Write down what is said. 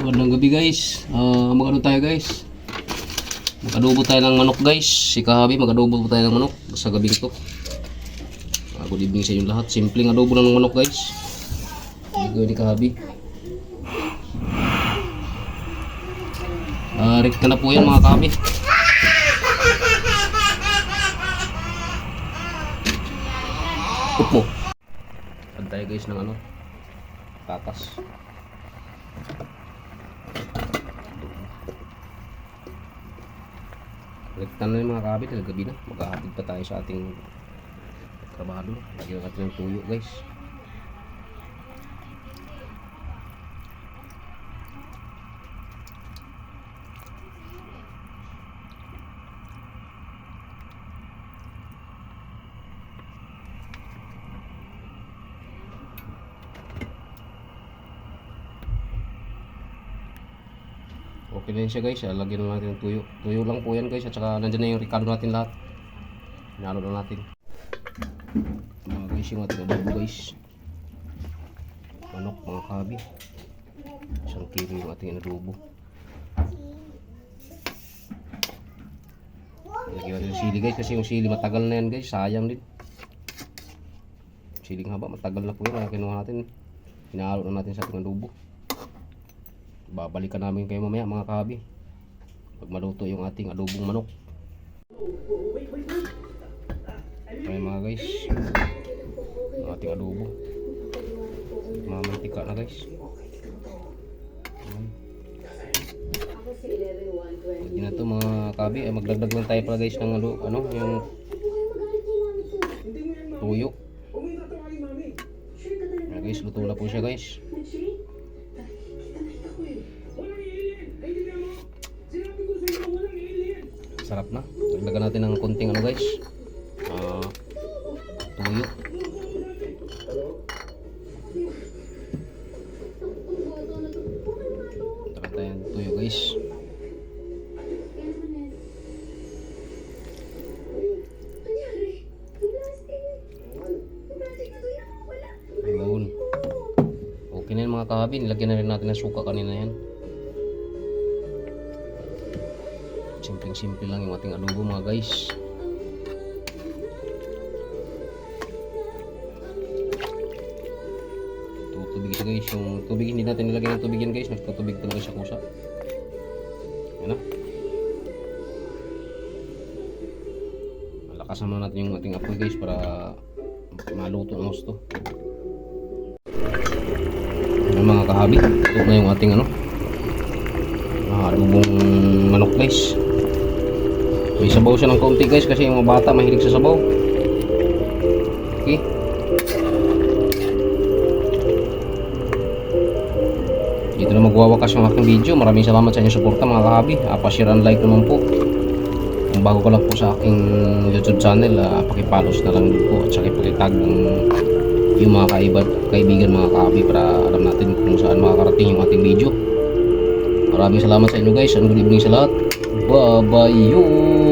Magandang gabi guys. Mag-ano tayo guys? Mag-adobo tayo ng manok guys. Si Kahabi mag-adobo tayo ng manok sa gabi to. Good evening sa inyo lahat. Simpleng adobo ng manok guys. Ito ni Kahabi. Rekta na po yan mga Kahabi. Upo. Add tayo guys ng ano? Tatas. Rekta na yung mga Kahabi, dahil gabi na. Maghahatid pa tayo sa ating trabaho. Lagyan natin ng tuyo guys. Okay na yun siya guys, lagyan na natin ng tuyo. Tuyo lang po yan guys, at saka nandyan na yung ricado natin lahat. Hinalo na natin. Mga guys, yung ating adobo guys. Manok mga Kahabi. 1 kilo yung ating adobo. Lagyan natin yung sili guys, kasi yung sili matagal na yan guys, sayang din. Siling haba, matagal na po yun, kaya kinuha natin. Hinalo na natin sa ating adobo. Babalikan namin kayo mamaya mga Kahabi pag maluto yung ating adobong manok. Okay mga guys, yung ating adobo mamantika na guys. Hindi na to mga Kahabi, magdagdag lang tayo pala guys ng ano yung tuyo. Ayan guys, luto na po siya guys. Sarap na. Dagdagan natin ng konting ano guys, tuyo. Dagdagan tayo ng tuyo guys. Ayun. Okay na yun mga Kahabi. Nilagyan na rin natin ng suka kanina yan. Simple lang yung ating adobo mga guys. Tutubig siya guys. Yung tubig hindi natin nilagay ng tubig yan guys. Nagtutubig talaga siya kusa. Yan na. Malakasan naman natin yung ating apoy guys para maluto ng gusto. Yan mga Kahabi. Ito na yung ating ano, adobong manok guys. May sabaw siya ng kaunti guys, kasi yung mga bata mahilig sa sabaw. Okay. Dito na magwawakas yung aking video. Maraming salamat sa inyong suporta mga Kahabi. Pa-share and like naman po. Kung bago ka lang po sa aking YouTube channel, pakipollow na lang po at saka pakitag yung mga kaibigan mga Kahabi para alam natin kung saan makakarating yung ating video. Maraming salamat sa inyo guys, and good evening sa lahat. Bye bye.